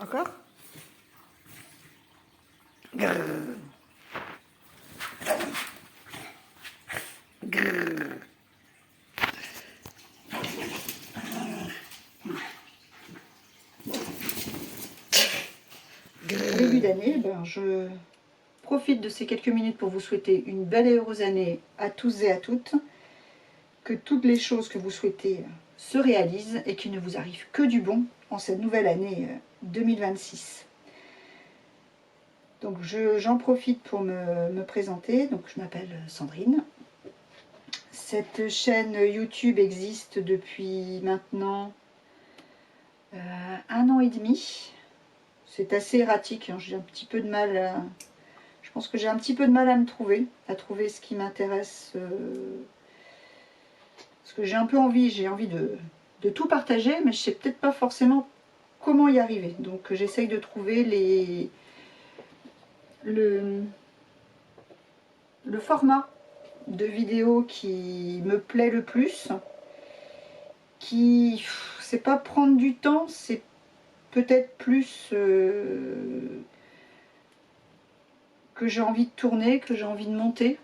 Encore? Début d'année, je profite de ces quelques minutes pour vous souhaiter une belle et heureuse année à tous et à toutes. Que toutes les choses que vous souhaitez se réalisent et qu'il ne vous arrive que du bon en cette nouvelle année 2026. Donc j'en profite pour me présenter. Donc je m'appelle Sandrine. Cette chaîne YouTube existe depuis maintenant 1 an et demi. C'est assez erratique, hein. J'ai un petit peu de mal je pense que j'ai un petit peu de mal à me trouver, à trouver ce qui m'intéresse. Parce que j'ai envie de tout partager, mais je sais peut-être pas forcément comment y arriver. Donc j'essaye de trouver le format de vidéo qui me plaît le plus. Qui, c'est pas prendre du temps, c'est peut-être plus que j'ai envie de tourner, que j'ai envie de monter.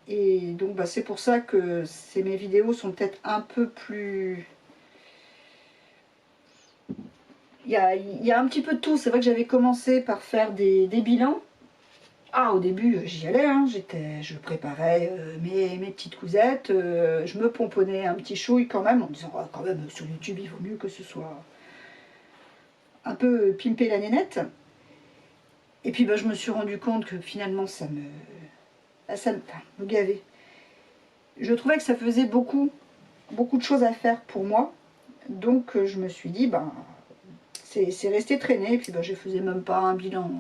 Et donc c'est pour ça que mes vidéos sont peut-être un peu plus... Il y a un petit peu de tout. C'est vrai que j'avais commencé par faire des bilans. Ah, au début, j'y allais, hein. Je préparais mes petites cousettes, je me pomponnais un petit chouille quand même, en disant, oh, quand même, sur YouTube, il vaut mieux que ce soit un peu pimpé la nénette. Et puis, je me suis rendu compte que finalement, ça me gavait. Je trouvais que ça faisait beaucoup de choses à faire pour moi. Donc, je me suis dit, c'est resté traîner. Et puis, je faisais même pas un bilan.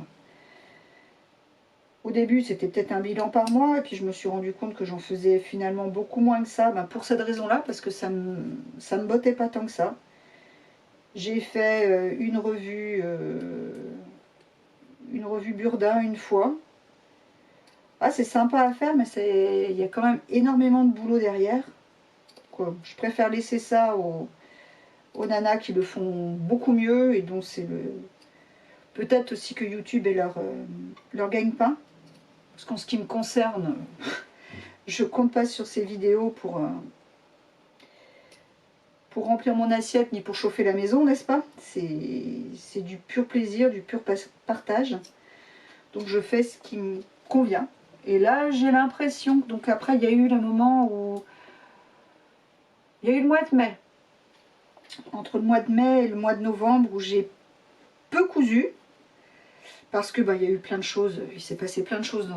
Au début, c'était peut-être un bilan par mois, et puis je me suis rendu compte que j'en faisais finalement beaucoup moins que ça, pour cette raison-là, parce que ça me bottait pas tant que ça. J'ai fait une revue Burda une fois. Ah, c'est sympa à faire, mais il y a quand même énormément de boulot derrière. Quoi, je préfère laisser ça aux nanas qui le font beaucoup mieux, et donc c'est peut-être aussi que YouTube est leur gagne-pain. Parce qu'en ce qui me concerne, je compte pas sur ces vidéos pour remplir mon assiette ni pour chauffer la maison, n'est-ce pas? C'est du pur plaisir, du pur partage. Donc je fais ce qui me convient. Et là, j'ai l'impression, donc après, il y a eu le moment où... Il y a eu le mois de mai. Entre le mois de mai et le mois de novembre, où j'ai peu cousu. Parce que il y a eu plein de choses, il s'est passé plein de choses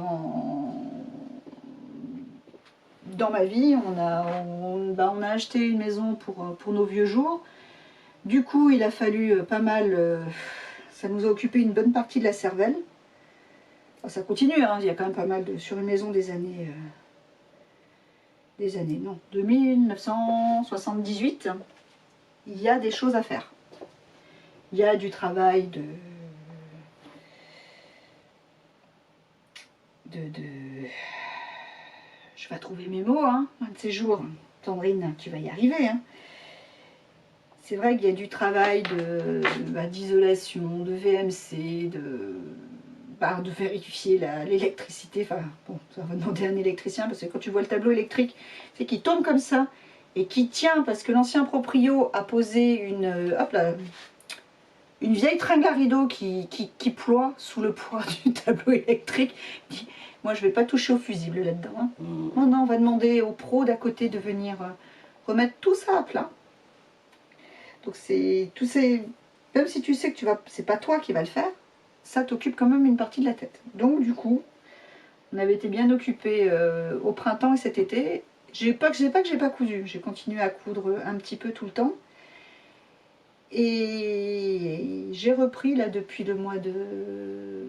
dans ma vie. On a acheté une maison pour nos vieux jours. Du coup, il a fallu pas mal... ça nous a occupé une bonne partie de la cervelle. Enfin, ça continue, hein, il y a quand même pas mal sur une maison des années... de 1978. Il y a des choses à faire. Il y a du travail je vais trouver mes mots, hein, un de ces jours. Sandrine, tu vas y arriver. Hein. C'est vrai qu'il y a du travail d'isolation, de VMC, de vérifier l'électricité. Enfin, bon, ça va demander à un électricien, parce que quand tu vois le tableau électrique, c'est qu'il tombe comme ça et qui tient, parce que l'ancien proprio a posé une vieille tringle à rideau qui ploie sous le poids du tableau électrique. Moi, je ne vais pas toucher au fusible là-dedans. Hein. Non, on va demander aux pros d'à côté de venir remettre tout ça à plat. Donc, même si tu sais que c'est pas toi qui vas le faire, ça t'occupe quand même une partie de la tête. Donc, du coup, on avait été bien occupés au printemps et cet été. J'ai pas que j'ai pas cousu. J'ai continué à coudre un petit peu tout le temps. Et j'ai repris là depuis le mois de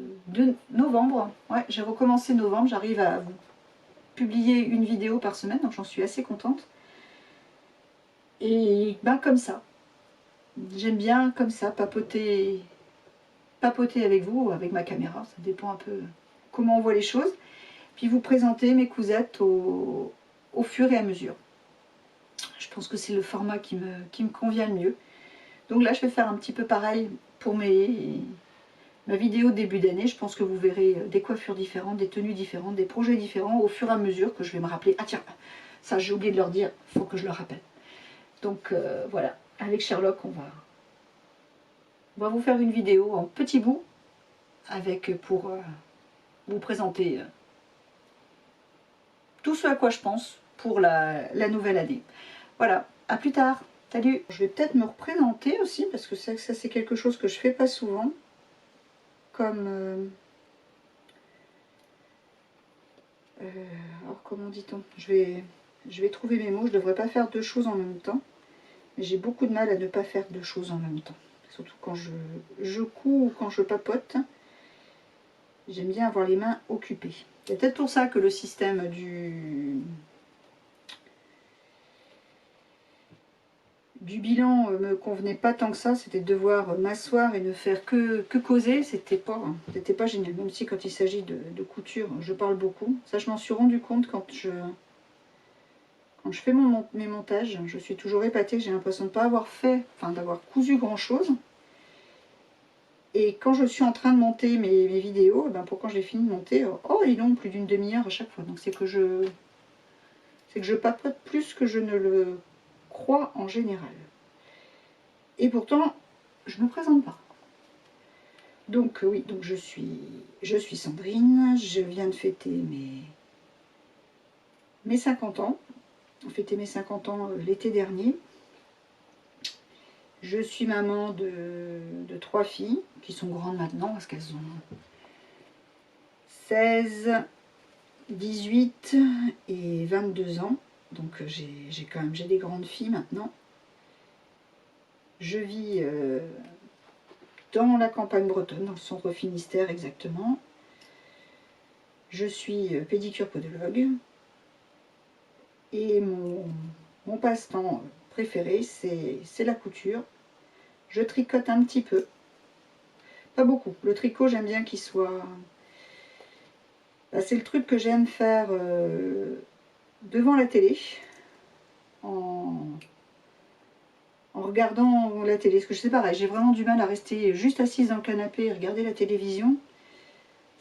novembre. Ouais, j'ai recommencé novembre. J'arrive à vous publier une vidéo par semaine, donc j'en suis assez contente. Et comme ça. J'aime bien comme ça papoter avec vous ou avec ma caméra. Ça dépend un peu comment on voit les choses. puis vous présenter mes cousettes au fur et à mesure. Je pense que c'est le format qui me convient le mieux. Donc là, je vais faire un petit peu pareil pour ma vidéo de début d'année. Je pense que vous verrez des coiffures différentes, des tenues différentes, des projets différents au fur et à mesure que je vais me rappeler. Ah tiens, ça j'ai oublié de leur dire, il faut que je le rappelle. Donc voilà, avec Sherlock, on va vous faire une vidéo en petits bouts pour vous présenter tout ce à quoi je pense pour la nouvelle année. Voilà, à plus tard. Salut. Je vais peut-être me représenter aussi parce que ça c'est quelque chose que je fais pas souvent. Comme alors comment dit-on, je vais trouver mes mots. Je devrais pas faire deux choses en même temps, mais j'ai beaucoup de mal à ne pas faire deux choses en même temps, surtout quand je couds ou quand je papote. J'aime bien avoir les mains occupées. C'est peut-être pour ça que le système du bilan me convenait pas tant que ça. C'était de devoir m'asseoir et ne faire que causer. C'était pas génial. Même si quand il s'agit de couture, je parle beaucoup. Ça, je m'en suis rendu compte quand je fais mes montages. Je suis toujours épatée. J'ai l'impression de ne pas avoir d'avoir cousu grand chose. Et quand je suis en train de monter mes vidéos, pour quand je l'ai fini de monter, oh ils ont plus d'une demi-heure à chaque fois. Donc c'est que je papote plus que je ne le crois en général. Et pourtant, je ne me présente pas. Donc oui, donc je suis Sandrine, je viens de fêter mes 50 ans. J'ai fêté mes 50 ans l'été dernier. Je suis maman de 3 filles qui sont grandes maintenant parce qu'elles ont 16, 18 et 22 ans. Donc j'ai des grandes filles maintenant. Je vis dans la campagne bretonne, dans le centre Finistère exactement. Je suis pédicure podologue. Et mon passe-temps préféré, c'est la couture. Je tricote un petit peu. Pas beaucoup. Le tricot, j'aime bien qu'il soit... c'est le truc que j'aime faire devant la télé. En regardant la télé. Parce que je sais pareil, j'ai vraiment du mal à rester juste assise dans le canapé et regarder la télévision.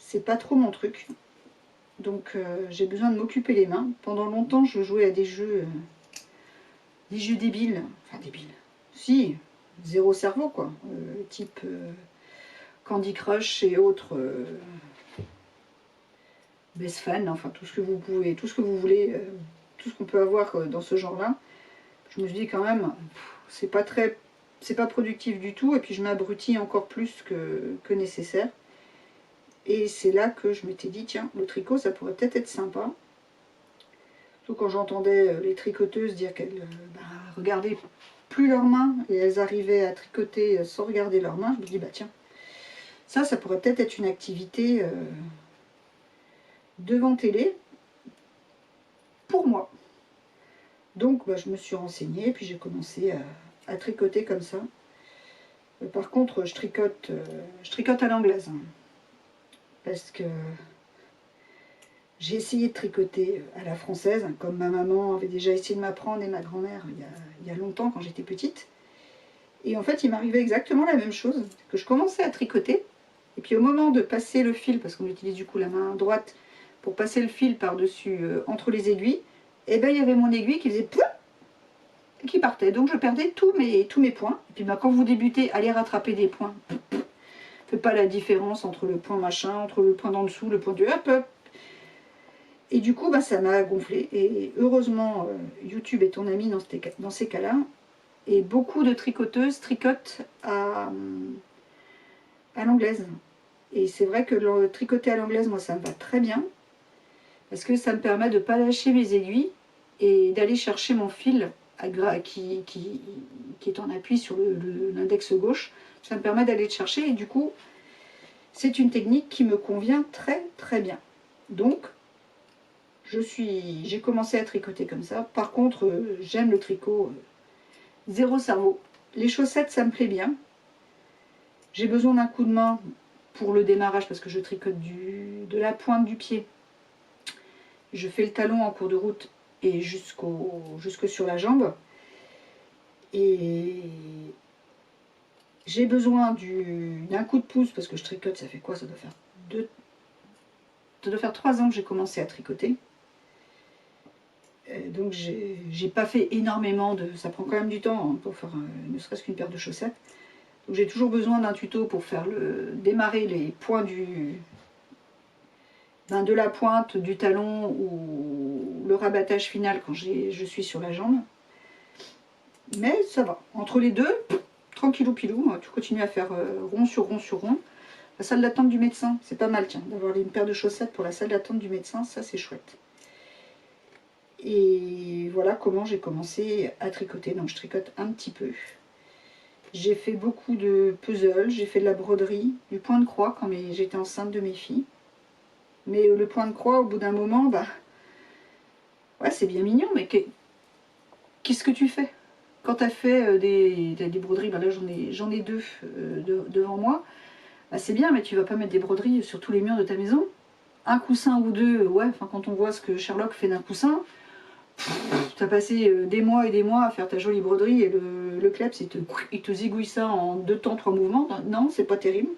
C'est pas trop mon truc. Donc j'ai besoin de m'occuper les mains. Pendant longtemps, je jouais à des jeux débiles. Enfin débiles. Si, zéro cerveau quoi. Type Candy Crush et autres Best Fan, enfin tout ce que vous pouvez, tout ce que vous voulez, tout ce qu'on peut avoir dans ce genre-là. Je me suis dit quand même, c'est pas productif du tout, et puis je m'abrutis encore plus que nécessaire. Et c'est là que je m'étais dit, tiens, le tricot, ça pourrait peut-être être sympa. Surtout quand j'entendais les tricoteuses dire qu'elles regardaient plus leurs mains, et elles arrivaient à tricoter sans regarder leurs mains, je me dis, bah tiens, ça pourrait peut-être être une activité devant télé, pour moi. Donc je me suis renseignée, puis j'ai commencé à tricoter comme ça. Par contre, je tricote à l'anglaise. Hein, parce que j'ai essayé de tricoter à la française, comme ma maman avait déjà essayé de m'apprendre et ma grand-mère il y a longtemps quand j'étais petite. Et en fait, il m'arrivait exactement la même chose, que je commençais à tricoter, et puis au moment de passer le fil, parce qu'on utilise du coup la main droite pour passer le fil par-dessus, entre les aiguilles, et il y avait mon aiguille qui faisait plouf, qui partait. Donc je perdais tous mes points. Et puis quand vous débutez, allez rattraper des points. Faites pas la différence entre le point machin, entre le point d'en dessous, le point du hop hop. Et du coup, ça m'a gonflé. Et heureusement, YouTube est ton ami dans ces cas-là. Et beaucoup de tricoteuses tricotent à l'anglaise. Et c'est vrai que le tricoter à l'anglaise, moi, ça me va très bien. Parce que ça me permet de ne pas lâcher mes aiguilles et d'aller chercher mon fil qui est en appui sur l'index gauche. Ça me permet d'aller le chercher et du coup, c'est une technique qui me convient très très bien. Donc, j'ai commencé à tricoter comme ça. Par contre, j'aime le tricot, zéro cerveau. Les chaussettes, ça me plaît bien. J'ai besoin d'un coup de main pour le démarrage parce que je tricote de la pointe du pied je fais le talon en cours de route et jusque sur la jambe. Et j'ai besoin d'un coup de pouce parce que je tricote, ça fait quoi? Ça doit faire 3 ans que j'ai commencé à tricoter. Donc j'ai pas fait énormément ça prend quand même du temps hein, pour faire ne serait-ce qu'une paire de chaussettes. Donc j'ai toujours besoin d'un tuto pour faire démarrer les points de la pointe du talon ou le rabattage final quand je suis sur la jambe. Mais ça va. Entre les deux, tranquillou pilou, tu continues à faire rond sur rond sur rond. La salle d'attente du médecin, c'est pas mal, tiens, d'avoir une paire de chaussettes pour la salle d'attente du médecin, ça c'est chouette. Et voilà comment j'ai commencé à tricoter. Donc je tricote un petit peu. J'ai fait beaucoup de puzzles, j'ai fait de la broderie, du point de croix quand j'étais enceinte de mes filles. Mais le point de croix, au bout d'un moment, bah, ouais, c'est bien mignon, mais qu'est-ce que tu fais? Quand tu as fait des broderies, bah là j'en ai deux devant moi, bah c'est bien, mais tu vas pas mettre des broderies sur tous les murs de ta maison. Un coussin ou deux, ouais, enfin quand on voit ce que Sherlock fait d'un coussin, tu as passé des mois et des mois à faire ta jolie broderie et le kleps il te zigouille ça en 2 temps, 3 mouvements. Non, c'est pas terrible.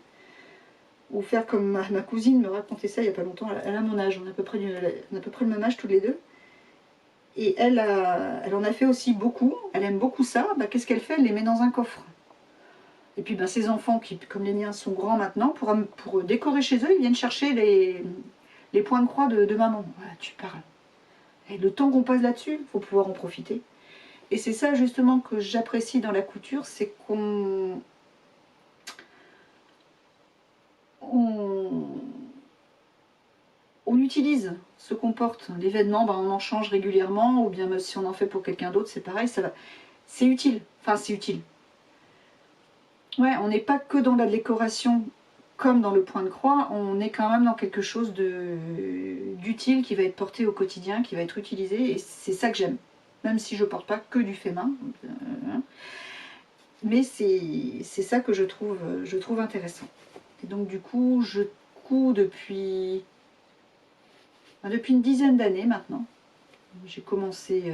Ou faire comme ma cousine me racontait ça il y a pas longtemps, elle a mon âge, on a à peu près le même âge toutes les deux. Et elle en a fait aussi beaucoup, elle aime beaucoup ça. Bah, qu'est-ce qu'elle fait? Elle les met dans un coffre. Et puis bah, ses enfants, qui comme les miens sont grands maintenant, pour décorer chez eux, ils viennent chercher les points de croix de maman. Voilà, tu parles. Et le temps qu'on passe là-dessus, il faut pouvoir en profiter. Et c'est ça justement que j'apprécie dans la couture, c'est qu'on utilise ce qu'on porte. Les vêtements, bah, on en change régulièrement, ou bien si on en fait pour quelqu'un d'autre, c'est pareil, c'est utile. Enfin, c'est utile. Ouais, on n'est pas que dans la décoration comme dans le point de croix, on est quand même dans quelque chose d'utile qui va être porté au quotidien, qui va être utilisé, et c'est ça que j'aime. Même si je ne porte pas que du fait main. Mais c'est ça que je trouve intéressant. Et donc du coup, je couds depuis une dizaine d'années maintenant. J'ai commencé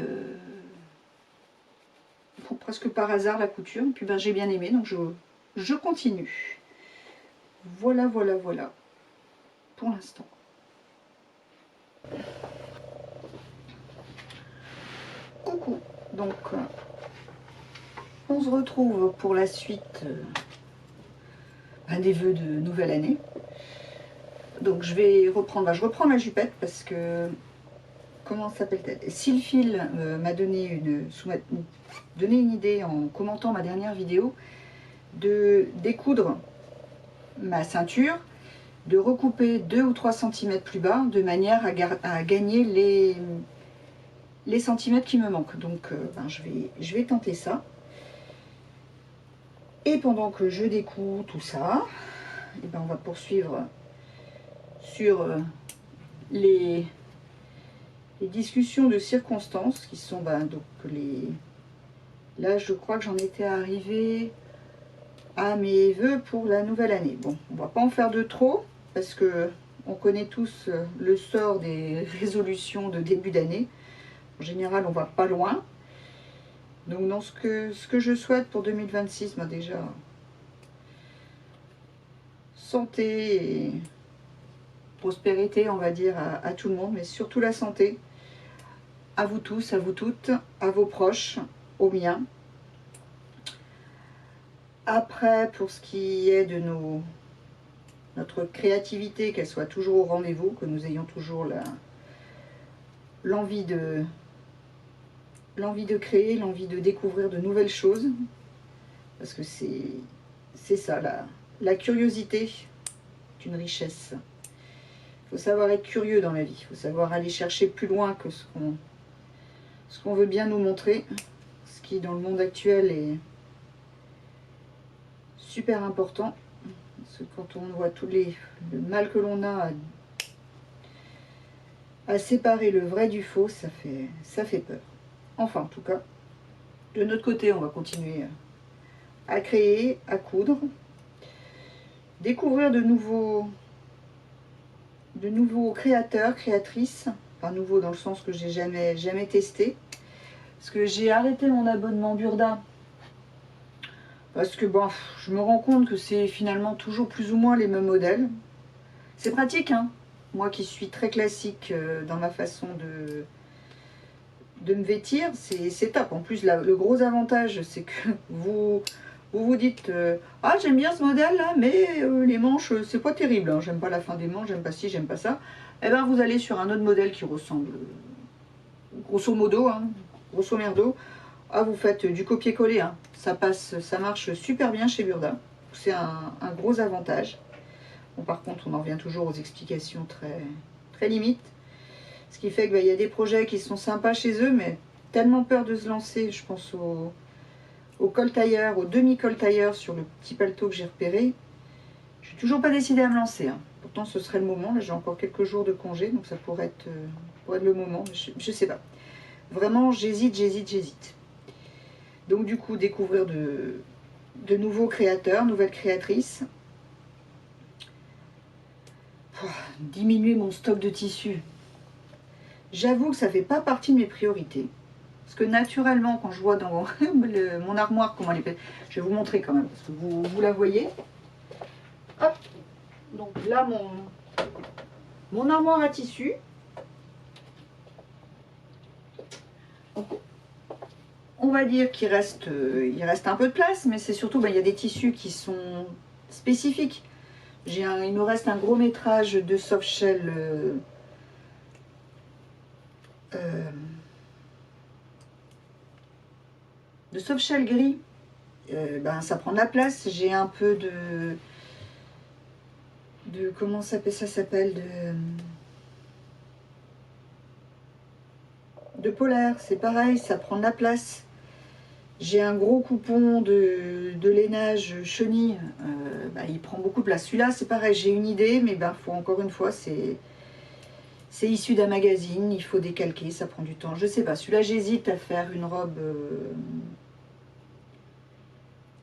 presque par hasard la couture, et puis ben, j'ai bien aimé, donc je continue. Voilà, voilà, voilà, pour l'instant. Coucou, donc on se retrouve pour la suite des vœux de nouvelle année. Donc je vais reprendre, je reprends ma jupette parce que, comment s'appelle-t-elle? Sylphil m'a donné une idée en commentant ma dernière vidéo de découdre ma ceinture, de recouper 2 ou 3 cm plus bas de manière à gagner les centimètres qui me manquent. Donc ben, je vais tenter ça. Et pendant que je découds tout ça, et ben on va poursuivre sur les discussions de circonstances qui sont ben, donc là je crois que j'en étais arrivée à mes vœux pour la nouvelle année. Bon, on va pas en faire de trop parce que on connaît tous le sort des résolutions de début d'année. En général, on va pas loin. Donc dans ce que je souhaite pour 2026, ben déjà santé et prospérité, on va dire, à tout le monde, mais surtout la santé, à vous tous, à vous toutes, à vos proches, aux miens. Après, pour ce qui est de notre créativité, qu'elle soit toujours au rendez-vous, que nous ayons toujours l'envie de créer, l'envie de découvrir de nouvelles choses, parce que c'est ça, la curiosité est une richesse. Il faut savoir être curieux dans la vie, il faut savoir aller chercher plus loin que ce qu'on veut bien nous montrer, ce qui dans le monde actuel est super important, parce que quand on voit le mal que l'on a à séparer le vrai du faux, ça fait peur. Enfin, en tout cas, de notre côté, on va continuer à créer, à coudre, découvrir de nouveaux créateurs, créatrices, Enfin nouveau dans le sens que j'ai jamais testé. Parce que j'ai arrêté mon abonnement Burda. Parce que bon, je me rends compte que c'est finalement toujours plus ou moins les mêmes modèles. C'est pratique, hein. Moi qui suis très classique dans ma façon de me vêtir, c'est top. En plus, le gros avantage, c'est que vous dites ah, j'aime bien ce modèle là, mais les manches, c'est pas terrible. Hein. J'aime pas la fin des manches, j'aime pas ci, j'aime pas ça. Et ben vous allez sur un autre modèle qui ressemble, grosso modo, hein, grosso merdo. Ah, vous faites du copier-coller. Hein. Ça passe, ça marche super bien chez Burda. C'est un gros avantage. Bon, par contre, on en revient toujours aux explications très limites. Ce qui fait qu'il y a des projets qui sont sympas chez eux, mais tellement peur de se lancer, je pense au col tailleur, au demi-col tailleur sur le petit paletot que j'ai repéré. Je suis toujours pas décidée à me lancer. Hein. Pourtant, ce serait le moment. Là, j'ai encore quelques jours de congé, donc ça pourrait être le moment. Je sais pas. Vraiment, j'hésite. Donc, du coup, découvrir de nouveaux créateurs, nouvelles créatrices. Diminuer mon stock de tissus. J'avoue que ça fait pas partie de mes priorités. Parce que naturellement, quand je vois dans mon armoire, comment elle est faite, je vais vous montrer quand même, parce que vous la voyez. Hop. Donc là, mon armoire à tissu. Donc, on va dire qu'il reste un peu de place, mais c'est surtout, il y a des tissus qui sont spécifiques. Il me reste un gros métrage de soft shell gris. Ça prend de la place. J'ai un peu de comment ça s'appelle de polaire, c'est pareil, ça prend de la place. J'ai un gros coupon de lainage chenille, il prend beaucoup de place. Celui-là, c'est pareil, j'ai une idée, mais faut encore une fois, c'est issu d'un magazine, il faut décalquer, ça prend du temps. Je sais pas, celui-là, j'hésite à faire une robe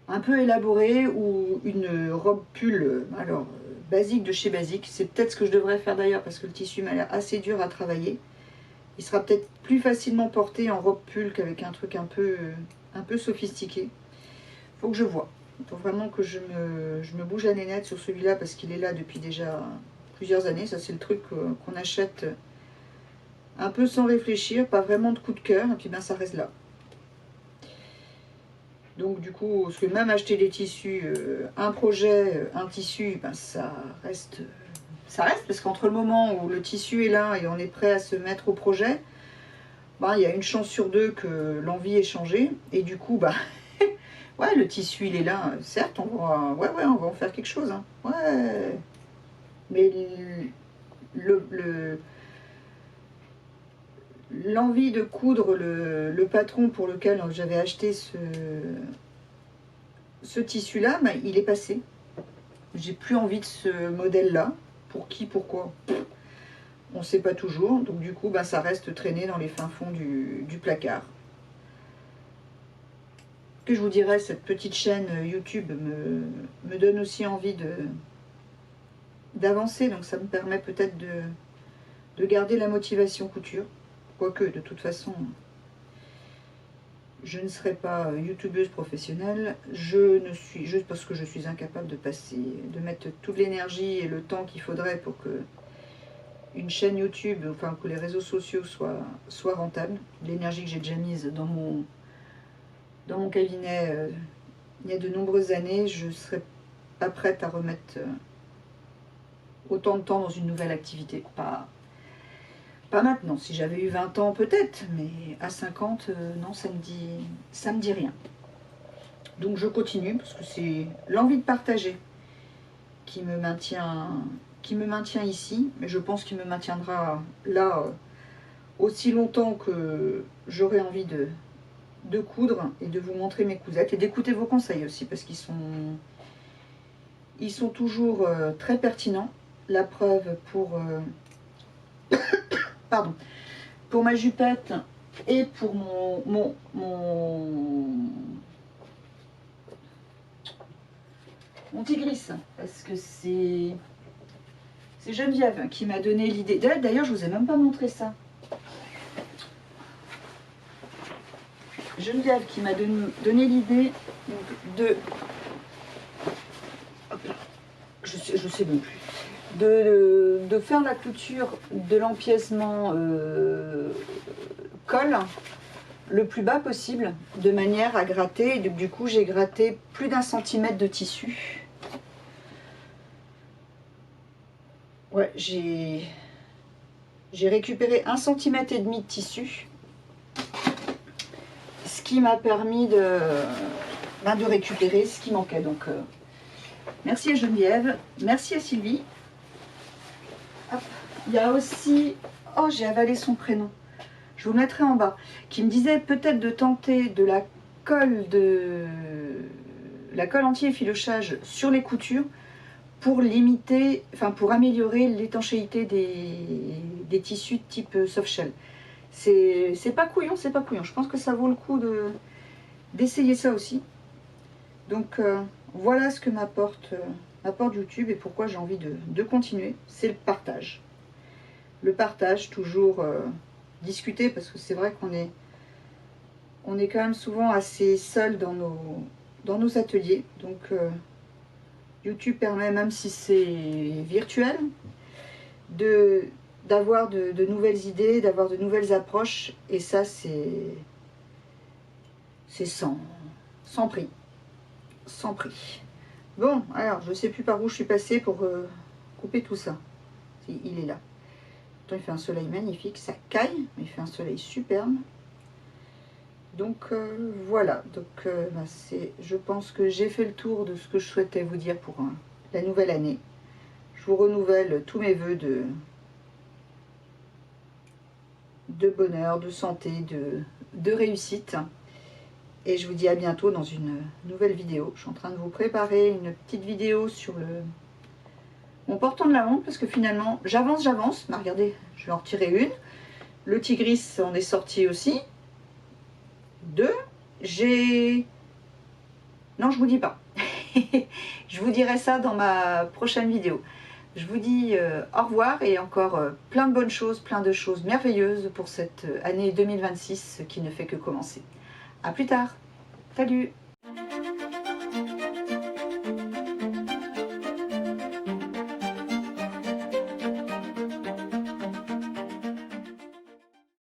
un peu élaborée ou une robe pull, alors basique de chez Basique. C'est peut-être ce que je devrais faire d'ailleurs, parce que le tissu m'a l'air assez dur à travailler. Il sera peut-être plus facilement porté en robe pull qu'avec un truc un peu sophistiqué. Faut que je vois. Il faut vraiment que je me bouge la nénette sur celui-là parce qu'il est là depuis déjà plusieurs années. Ça, c'est le truc qu'on achète un peu sans réfléchir, pas vraiment de coup de cœur, et puis ça reste là. Donc du coup, parce que même acheter des tissus, un projet, un tissu, ça reste... parce qu'entre le moment où le tissu est là et on est prêt à se mettre au projet, il y a une chance sur deux que l'envie ait changé. Et du coup, ouais, le tissu il est là. Certes, on va en faire quelque chose. Hein. Ouais. Mais l'envie de coudre le patron pour lequel j'avais acheté ce tissu-là, il est passé. J'ai plus envie de ce modèle-là. Pour qui, pourquoi on ne sait pas toujours. Donc du coup, ça reste traîné dans les fins fonds du placard. Que je vous dirais, cette petite chaîne YouTube me donne aussi envie d'avancer. Donc ça me permet peut-être de garder la motivation couture. Quoique, de toute façon, je ne serai pas youtubeuse professionnelle. Je ne suis juste parce que je suis incapable de mettre toute l'énergie et le temps qu'il faudrait pour que une chaîne YouTube, enfin que les réseaux sociaux soient rentables. L'énergie que j'ai déjà mise dans mon cabinet il y a de nombreuses années, je ne serais pas prête à remettre autant de temps dans une nouvelle activité. Pas maintenant. Si j'avais eu 20 ans peut-être, mais à 50, non, ça me dit rien. Donc je continue parce que c'est l'envie de partager qui me maintient ici, mais je pense qu'il me maintiendra là aussi longtemps que j'aurai envie de coudre et de vous montrer mes cousettes et d'écouter vos conseils aussi parce qu'ils sont toujours très pertinents. La preuve pour pardon, pour ma jupette et pour mon tigris, parce que c'est Geneviève qui m'a donné l'idée. D'ailleurs, je vous ai même pas montré ça. Geneviève qui m'a donné l'idée de... Hop là, je sais même plus. De faire la couture de l'empiècement colle le plus bas possible, de manière à gratter. Et du coup, j'ai gratté plus d'1 centimètre de tissu. Ouais, j'ai récupéré 1,5 centimètre de tissu, ce qui m'a permis de récupérer ce qui manquait. Donc, merci à Geneviève, merci à Sylvie. Hop. Il y a aussi, oh j'ai avalé son prénom, je vous le mettrai en bas, qui me disait peut-être de tenter de la colle anti-effilochage sur les coutures pour limiter, enfin pour améliorer l'étanchéité des tissus de type soft shell. C'est pas couillon, c'est pas couillon. Je pense que ça vaut le coup d'essayer ça aussi. Donc voilà ce que m'apporte YouTube et pourquoi j'ai envie de continuer. C'est le partage. Le partage, toujours discuter, parce que c'est vrai qu'on est quand même souvent assez seul dans nos ateliers. Donc YouTube permet, même si c'est virtuel, d'avoir de nouvelles idées, d'avoir de nouvelles approches, et ça c'est sans prix. Sans prix. Bon, alors je sais plus par où je suis passée pour couper tout ça. Il est là. Pourtant, il fait un soleil magnifique, ça caille, mais il fait un soleil superbe. Donc voilà, donc je pense que j'ai fait le tour de ce que je souhaitais vous dire pour la nouvelle année. Je vous renouvelle tous mes voeux de bonheur, de santé, de réussite. Et je vous dis à bientôt dans une nouvelle vidéo. Je suis en train de vous préparer une petite vidéo sur mon portant de la montre, parce que finalement, j'avance. Mais regardez, je vais en retirer une. Le tigris en est sorti aussi. 2. Non, je vous dis pas. Je vous dirai ça dans ma prochaine vidéo. Je vous dis au revoir et encore plein de bonnes choses, plein de choses merveilleuses pour cette année 2026 qui ne fait que commencer. À plus tard. Salut!